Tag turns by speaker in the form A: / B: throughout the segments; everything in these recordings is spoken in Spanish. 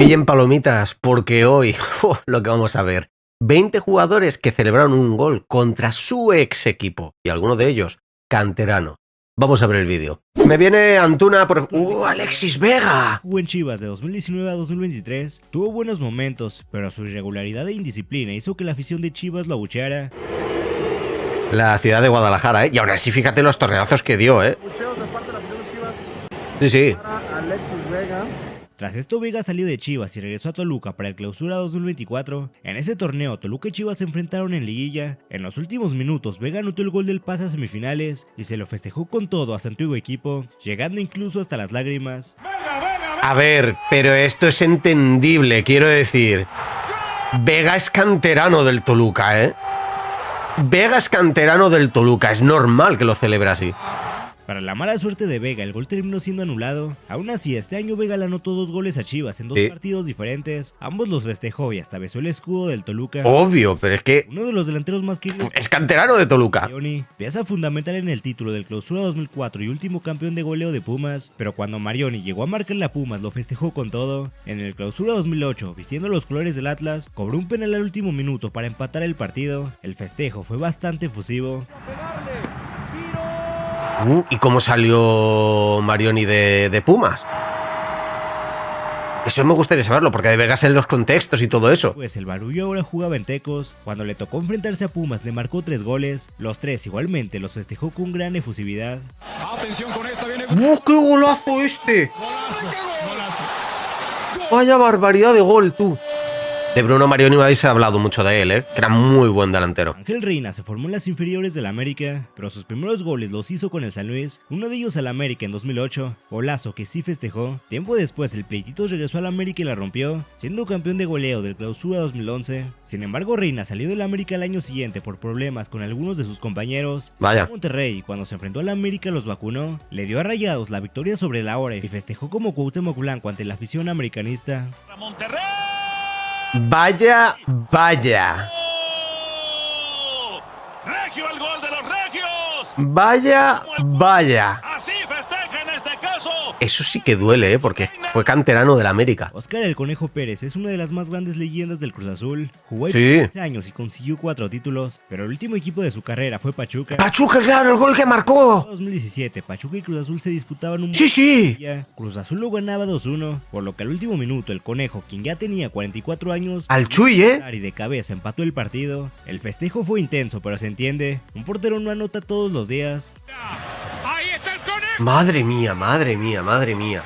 A: Pillen palomitas, porque hoy lo que vamos a ver, 20 jugadores que celebraron un gol contra su ex equipo, y alguno de ellos, canterano. Vamos a ver el vídeo. Me viene Antuna por... Alexis Vega!
B: Jugó en Chivas de 2019 a 2023, tuvo buenos momentos, pero su irregularidad e indisciplina hizo que la afición de Chivas lo abucheara.
A: La ciudad de Guadalajara, ¿eh? Y aún así, fíjate los torneazos que dio, ¿eh?
C: Abucheos de parte de la afición de Chivas.
A: Sí, sí.
C: Para Alexis Vega.
B: Tras esto, Vega salió de Chivas y regresó a Toluca para el Clausura 2024. En ese torneo, Toluca y Chivas se enfrentaron en liguilla. En los últimos minutos, Vega anotó el gol del pase a semifinales y se lo festejó con todo a su antiguo equipo, llegando incluso hasta las lágrimas.
A: A ver, pero esto es entendible, quiero decir. Vega es canterano del Toluca, ¿eh? Vega es canterano del Toluca, es normal que lo celebre así.
B: Para la mala suerte de Vega, el gol terminó siendo anulado. Aún así, este año Vega le anotó 2 goles a Chivas en 2 partidos diferentes. Ambos los festejó y hasta besó el escudo del Toluca.
A: Obvio, pero es que...
B: Uno de los delanteros más queridos...
A: Es canterano de Toluca.
B: Marioni, pieza fundamental en el título del Clausura 2004 y último campeón de goleo de Pumas. Pero cuando Marioni llegó a marcar la Pumas, lo festejó con todo. En el Clausura 2008, vistiendo los colores del Atlas, cobró un penal al último minuto para empatar el partido. El festejo fue bastante efusivo.
A: ¿Y cómo salió Marioni de Pumas? Eso me gustaría saberlo, porque de Vegas en los contextos y todo eso.
B: Pues el barullo ahora jugaba en Tecos. Cuando le tocó enfrentarse a Pumas le marcó 3 goles. Los 3 igualmente los festejó con gran efusividad.
D: Atención con esta, viene...
A: ¡Qué golazo este!
D: Golazo.
A: Vaya barbaridad de gol, tú. De Bruno Marioni habéis hablado mucho de él, ¿eh? Que era muy buen delantero.
B: Ángel Reina se formó en las inferiores del América, pero sus primeros goles los hizo con el San Luis, uno de ellos al América en 2008, golazo que sí festejó. Tiempo después el Pleititos regresó al América y la rompió, siendo campeón de goleo del Clausura 2011. Sin embargo, Reina salió del América el año siguiente por problemas con algunos de sus compañeros.
A: Vaya.
B: Monterrey, y cuando se enfrentó al América los vacunó, le dio a Rayados la victoria sobre la hora y festejó como Cuauhtémoc Blanco ante la afición americanista.
D: Monterrey.
A: Vaya, vaya.
D: Regio, el gol de los regios.
A: Vaya, vaya.
D: Así festeja en este caso.
A: Eso sí que duele, ¿eh? Porque fue canterano del América.
B: Óscar el Conejo Pérez es una de las más grandes leyendas del Cruz Azul. Jugó ahí
A: Sí.
B: 15 años y consiguió 4 títulos, pero el último equipo de su carrera fue Pachuca.
A: ¡Pachuca, claro! ¡El gol que marcó!
B: En 2017, Pachuca y Cruz Azul se disputaban un...
A: ¡Sí, sí!
B: Cruz Azul lo ganaba 2-1, por lo que al último minuto el Conejo, quien ya tenía 44 años...
A: Al Chuy, ¿eh?
B: Y de cabeza empató el partido. El festejo fue intenso, pero se entiende. Un portero no anota todos los días.
D: Ahí está el conejo.
A: Madre mía, madre mía, madre mía.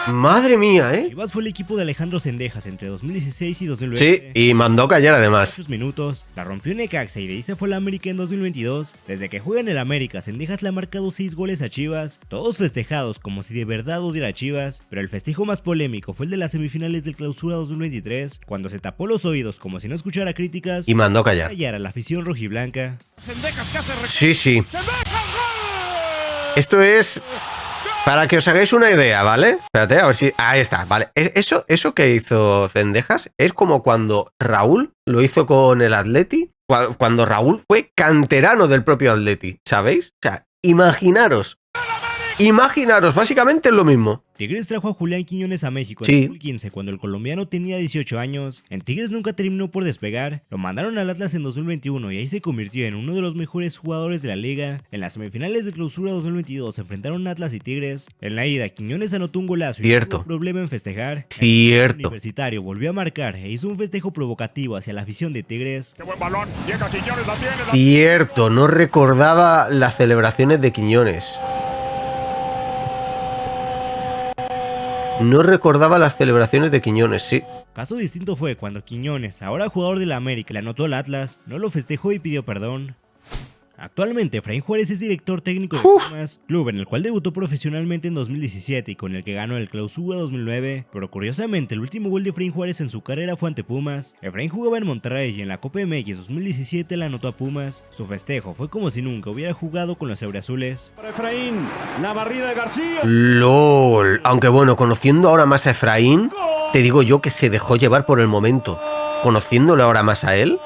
A: Madre mía, ¿eh?
B: Chivas fue el equipo de Alejandro Cendejas entre 2016 y 2020.
A: Sí, y mandó callar además.
B: Muchos minutos, la rompió en Necaxa y de ahí se fue al América en 2022. Desde que juega en el América, Cendejas le ha marcado 6 goles a Chivas, todos festejados como si de verdad odiara a Chivas, pero el festejo más polémico fue el de las semifinales del Clausura 2023, cuando se tapó los oídos como si no escuchara críticas
A: Y mandó callar.
B: a la afición rojiblanca.
D: Cendejas que hace...
A: Sí, sí.
D: ¡Cendejas, gol!
A: Esto es... Para que os hagáis una idea, ¿vale? Espérate, a ver si... Ahí está, vale. Eso que hizo Cendejas es como cuando Raúl lo hizo con el Atleti. Cuando Raúl fue canterano del propio Atleti, ¿sabéis? O sea, imaginaros. Imaginaros, básicamente es lo mismo.
B: Tigres trajo a Julián Quiñones a México en
A: Sí.
B: 2015 cuando el colombiano tenía 18 años. En Tigres nunca terminó por despegar, lo mandaron al Atlas en 2021 y ahí se convirtió en uno de los mejores jugadores de la liga. En las semifinales de Clausura 2022 se enfrentaron Atlas y Tigres. En la ida, Quiñones anotó un golazo y
A: Cierto.
B: no tuvo problema en festejar.
A: Cierto.
B: El Universitario volvió a marcar e hizo un festejo provocativo hacia la afición de Tigres.
D: ¡Qué buen balón! Llega Quiñones, la tiene.
A: Cierto, no recordaba las celebraciones de Quiñones. No recordaba las celebraciones de Quiñones, sí.
B: Caso distinto fue cuando Quiñones, ahora jugador de la América, le anotó al Atlas, no lo festejó y pidió perdón. Actualmente, Efraín Juárez es director técnico de Pumas, club en el cual debutó profesionalmente en 2017 y con el que ganó el Clausura 2009, pero curiosamente el último gol de Efraín Juárez en su carrera fue ante Pumas. Efraín jugaba en Monterrey y en la Copa MX 2017 le anotó a Pumas. Su festejo fue como si nunca hubiera jugado con los auriazules.
C: Para Efraín, la barrida de García.
A: LOL. Aunque bueno, conociendo ahora más a Efraín, te digo yo que se dejó llevar por el momento. Conociéndolo ahora más a él,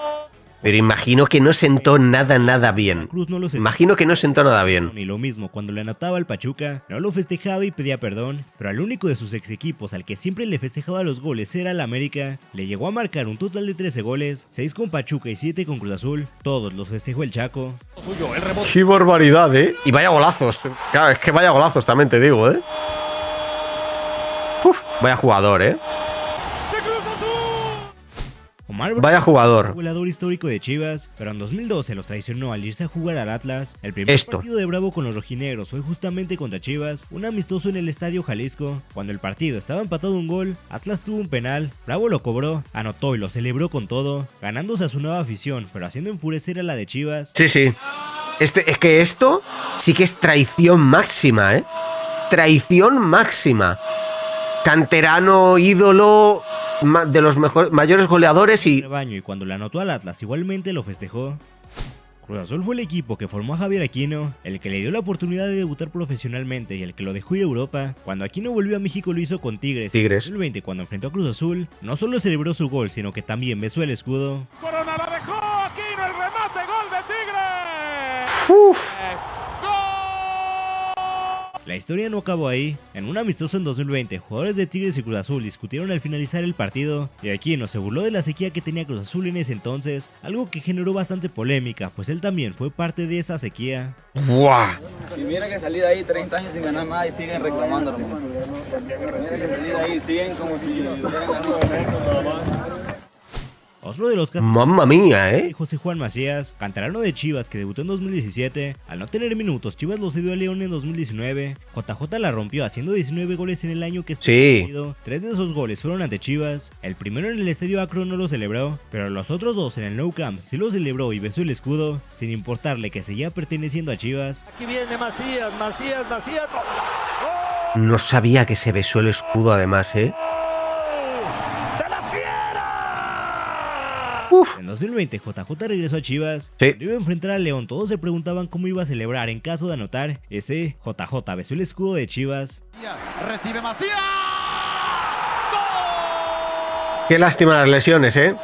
A: Pero imagino que no sentó nada bien.
B: Cruz no los
A: Imagino que no sentó nada bien.
B: Y lo mismo, cuando le anotaba al Pachuca, no lo festejaba y pedía perdón, pero al único de sus ex equipos al que siempre le festejaba los goles era el América. Le llegó a marcar un total de 13 goles, 6 con Pachuca y 7 con Cruz Azul. Todos los festejó el Chaco.
A: ¡Qué barbaridad, eh! Y vaya golazos. Claro, es que vaya golazos también te digo, eh. Uf, vaya jugador, eh.
B: Omar Bravo,
A: Vaya jugador.
B: goleador histórico de Chivas, pero en 2012 los traicionó al irse a jugar al Atlas. El primer
A: Esto.
B: partido de Bravo con los rojinegros fue justamente contra Chivas, un amistoso en el Estadio Jalisco. Cuando el partido estaba empatado un gol, Atlas tuvo un penal, Bravo lo cobró, anotó y lo celebró con todo, ganándose a su nueva afición, pero haciendo enfurecer a la de Chivas.
A: Sí, sí. Es que esto sí que es traición máxima, ¿eh? Traición máxima. Canterano, ídolo de los mayores goleadores y...
B: Rebaño, y cuando le anotó al Atlas igualmente lo festejó. Cruz Azul fue el equipo que formó a Javier Aquino, el que le dio la oportunidad de debutar profesionalmente y el que lo dejó ir a Europa. Cuando Aquino volvió a México lo hizo con Tigres. En 2020, cuando enfrentó a Cruz Azul, no solo celebró su gol, sino que también besó el escudo.
D: Corona la dejó. Aquino, el remate. Gol de Tigres.
A: Uf.
B: La historia no acabó ahí. En un amistoso en 2020, jugadores de Tigres y Cruz Azul discutieron al finalizar el partido, y Aquino se burló de la sequía que tenía Cruz Azul en ese entonces, algo que generó bastante polémica, pues él también fue parte de esa sequía.
A: ¡Buah!
E: Y mira que salí de ahí 30 años sin ganar nada y siguen reclamando, hermano. Mira que salí de ahí, siguen como si hubieran ganado.
B: Otro de los casos
A: ¡Mamma mía, eh!
B: José Juan Macías, canterano de Chivas que debutó en 2017, al no tener minutos Chivas lo cedió a León en 2019, JJ la rompió haciendo 19 goles en el año que estuvo perdido. 3 de esos goles fueron ante Chivas, el primero en el Estadio Akron no lo celebró, pero los otros 2 en el Nou Camp sí lo celebró y besó el escudo, sin importarle que seguía perteneciendo a Chivas.
C: Aquí viene Macías.
A: No sabía que se besó el escudo además, eh. Uf.
B: En 2020 JJ regresó a Chivas,
A: Sí.
B: iba a enfrentar a León, todos se preguntaban cómo iba a celebrar en caso de anotar. Ese JJ besó el escudo de Chivas.
D: Recibe Macías.
A: Qué lástima las lesiones, eh.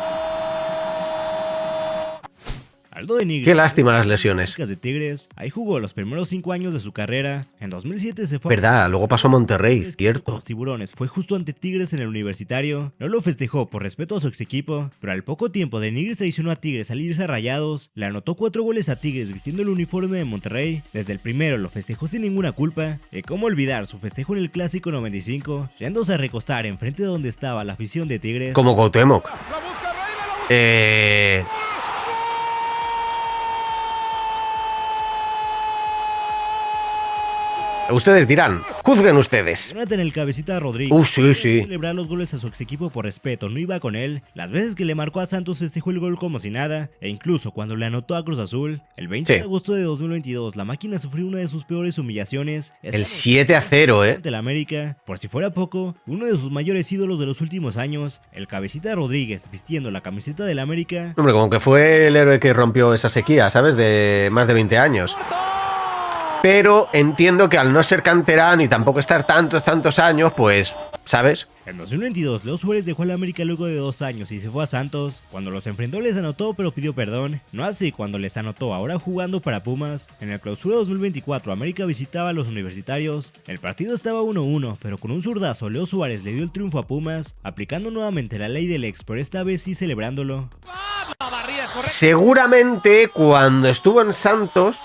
B: Aldo de Nigris,
A: Qué lástima las lesiones.
B: de Tigres, ahí jugó los primeros 5 años de su carrera. En 2007 se fue
A: Verdad, luego pasó a Monterrey, cierto.
B: Los Tiburones fue justo ante Tigres en el Universitario. No lo festejó por respeto a su ex equipo, pero al poco tiempo de Nigris traicionó a Tigres al irse a Rayados. Le anotó 4 goles a Tigres vistiendo el uniforme de Monterrey. Desde el primero lo festejó sin ninguna culpa. Y cómo olvidar su festejo en el Clásico 95, yéndose a recostar enfrente de donde estaba la afición de Tigres.
A: Como Cuauhtémoc.
D: La busca Reina.
A: Ustedes dirán, juzguen ustedes.
B: Jonathan el Cabecita Rodríguez.
A: Sí, sí.
B: Celebrar los goles a su ex equipo por respeto, no iba con él. Las veces que le marcó a Santos festejó el gol como si nada, e incluso cuando le anotó a Cruz Azul. El 20 de agosto de 2022, la máquina sufrió una de sus peores humillaciones.
A: El 7-0,
B: ante el América. Por si fuera poco, uno de sus mayores ídolos de los últimos años, el Cabecita Rodríguez, vistiendo la camiseta del América.
A: Hombre, como que fue el héroe que rompió esa sequía, ¿sabes? De más de 20 años. Pero entiendo que al no ser canterano y tampoco estar tantos años, pues, ¿sabes?
B: En 2022, Leo Suárez dejó al América luego de 2 años y se fue a Santos. Cuando los enfrentó les anotó pero pidió perdón. No así cuando les anotó ahora jugando para Pumas. En el clausura 2024, América visitaba a los universitarios. El partido estaba 1-1, pero con un zurdazo Leo Suárez le dio el triunfo a Pumas, aplicando nuevamente la ley del ex, pero esta vez sí celebrándolo.
A: Seguramente cuando estuvo en Santos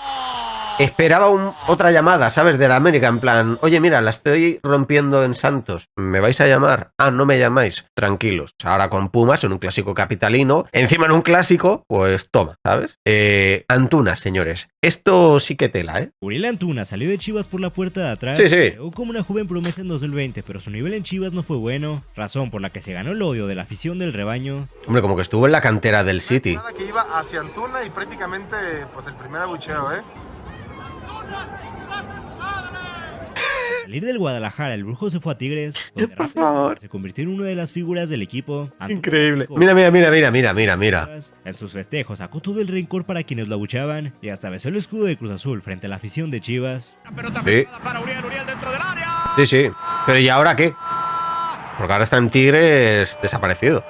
A: esperaba otra llamada, ¿sabes? De la América, en plan, oye, mira, la estoy rompiendo en Santos, ¿me vais a llamar? Ah, no me llamáis, tranquilos. Ahora con Pumas, en un clásico capitalino, encima en un clásico, pues toma, ¿sabes? Antuna, señores, esto sí que tela, ¿eh?
B: Uriel Antuna salió de Chivas por la puerta de atrás.
A: Sí, sí.
B: Llegó como una joven promesa en 2020, pero su nivel en Chivas no fue bueno, razón por la que se ganó el odio de la afición del rebaño.
A: Hombre, como que estuvo en la cantera del City.
C: Nada que iba hacia Antuna y prácticamente pues el primer abucheo, ¿eh?
B: Al salir del Guadalajara, el Brujo se fue a Tigres, donde
A: Por favor.
B: se convirtió en una de las figuras del equipo. Antuna
A: Increíble.
B: marcó
A: Mira.
B: En sus festejos sacó todo el rencor para quienes lo abuchaban y hasta besó el escudo de Cruz Azul frente a la afición de Chivas.
D: La pelota
A: Sí.
D: para Uriel dentro del área.
A: Sí. Pero ¿y ahora qué? Porque ahora está en Tigres desaparecido.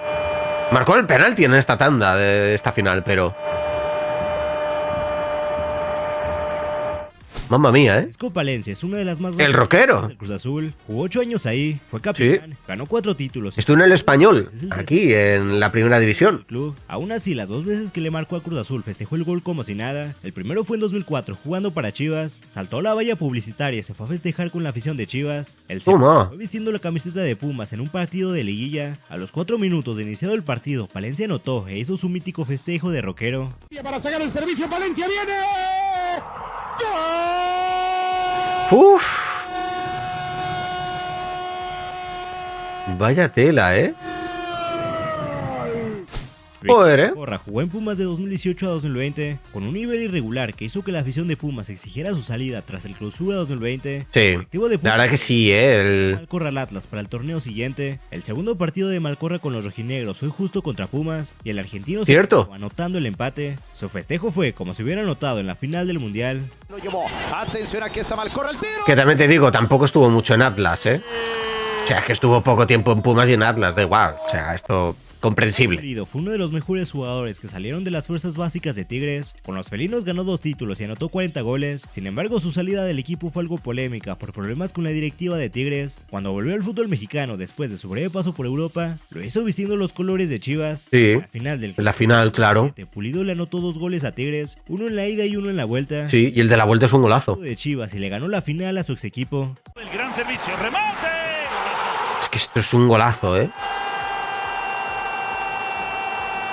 A: Marcó el penalti en esta tanda de esta final, pero... Mamma mía, ¿eh?
B: Francisco Palencia es una de las más
A: El rockero.
B: del Cruz Azul. Jugó 8 años ahí, fue capitán, ganó 4 títulos.
A: Estuvo en el Español, aquí, en la primera división.
B: Club. Aún así, las 2 veces que le marcó a Cruz Azul festejó el gol como si nada. El primero fue en 2004, jugando para Chivas. Saltó la valla publicitaria y se fue a festejar con la afición de Chivas. El segundo fue vistiendo la camiseta de Pumas en un partido de liguilla. A los 4 minutos de iniciado el partido, Palencia anotó e hizo su mítico festejo de rockero.
D: Para sacar el servicio, Palencia viene.
A: Uf. Vaya tela, ¿eh? Joder, ¿eh?
B: Corra jugó en Pumas de 2018 a 2020 con un nivel irregular que hizo que la afición de Pumas exigiera su salida tras el clausura 2020.
A: Sí, la verdad que sí, ¿eh?
B: Malcorra al Atlas para el torneo siguiente. El segundo partido de Malcorra con los rojinegros fue justo contra Pumas y el argentino se quedó anotando el empate. Su festejo fue como si hubiera anotado en la final del Mundial.
D: Lo llevó. Atención, aquí está Malcorra, el tiro.
A: Que también te digo, tampoco estuvo mucho en Atlas, ¿eh? O sea, es que estuvo poco tiempo en Pumas y en Atlas, da igual. O sea, esto... comprensible.
B: Fue uno de los mejores jugadores que salieron de las fuerzas básicas de Tigres. Con los felinos ganó 2 títulos y anotó 40 goles. Sin embargo, su salida del equipo fue algo polémica por problemas con la directiva de Tigres. Cuando volvió al fútbol mexicano después de su breve paso por Europa, lo hizo vistiendo los colores de Chivas.
A: Sí,
B: en
A: la final, claro.
B: Pulido le anotó 2 goles a Tigres, uno en la ida y uno en la vuelta.
A: Sí, y el de la vuelta es un golazo.
B: De Chivas y le ganó la final a su ex equipo.
D: El gran servicio, remate.
A: Es que esto es un golazo, ¿eh?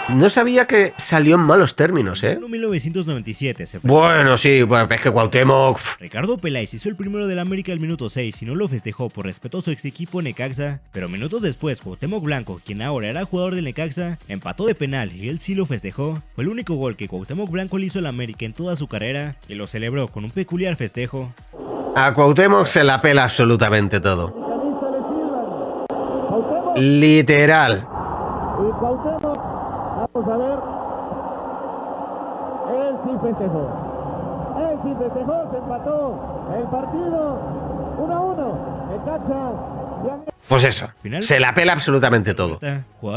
A: No sabía que salió en malos términos, ¿eh?
B: En 1997 se fue.
A: Bueno, sí, bueno, es que Cuauhtémoc...
B: Ricardo Peláez hizo el primero del América al minuto 6 y no lo festejó por respeto a su ex equipo Necaxa, pero minutos después Cuauhtémoc Blanco, quien ahora era jugador del Necaxa, empató de penal y él sí lo festejó. Fue el único gol que Cuauhtémoc Blanco le hizo al América en toda su carrera y lo celebró con un peculiar festejo.
A: A Cuauhtémoc se la pela absolutamente todo. Literal.
F: Vamos a ver. Él sí festejó. Él sí festejó, se empató el partido 1-1. Necaxa.
A: Pues eso, se la pela absolutamente todo.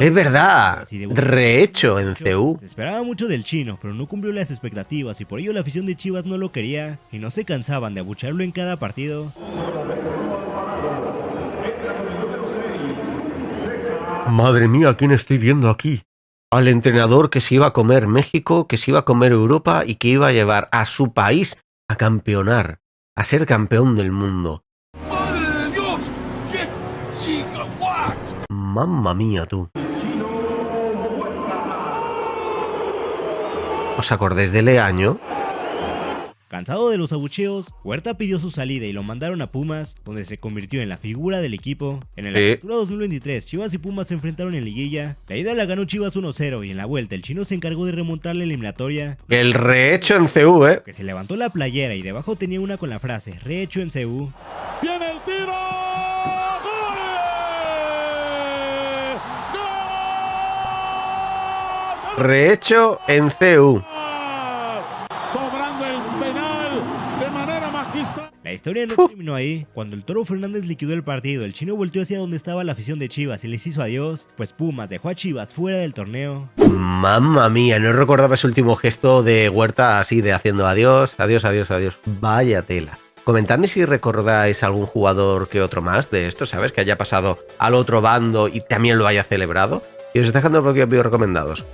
A: Es verdad, rehecho en CU.
B: Se esperaba mucho del chino, pero no cumplió las expectativas y por ello la afición de Chivas no lo quería y no se cansaban de abuchearlo en cada partido.
A: Madre mía, ¿quién estoy viendo aquí? Al entrenador que se iba a comer México, que se iba a comer Europa y que iba a llevar a su país a campeonar, a ser campeón del mundo.
D: ¡Madre de Dios! ¡Qué chica! ¡What!
A: Mamma mía, tú. ¿Os acordáis de Leaño?
B: Cansado de los abucheos, Huerta pidió su salida y lo mandaron a Pumas, donde se convirtió en la figura del equipo. En el Apertura 2023, Chivas y Pumas se enfrentaron en liguilla. La ida la ganó Chivas 1-0 y en la vuelta el chino se encargó de remontar la eliminatoria.
A: El rehecho en CU, ¿eh?
B: Que se levantó la playera y debajo tenía una con la frase rehecho en CU.
D: ¡Viene el tiro! ¡Gol! ¡Gol!
A: Rehecho en CU.
B: La historia no terminó ahí. Cuando el Toro Fernández liquidó el partido, el chino volteó hacia donde estaba la afición de Chivas y les hizo adiós, pues Pumas dejó a Chivas fuera del torneo.
A: Mamma mía, no recordaba ese último gesto de Huerta así de haciendo adiós, adiós, adiós, adiós. Vaya tela. Comentadme si recordáis algún jugador que otro más de esto, ¿sabes? Que haya pasado al otro bando y también lo haya celebrado. Y os estoy dejando por aquí vídeos recomendados.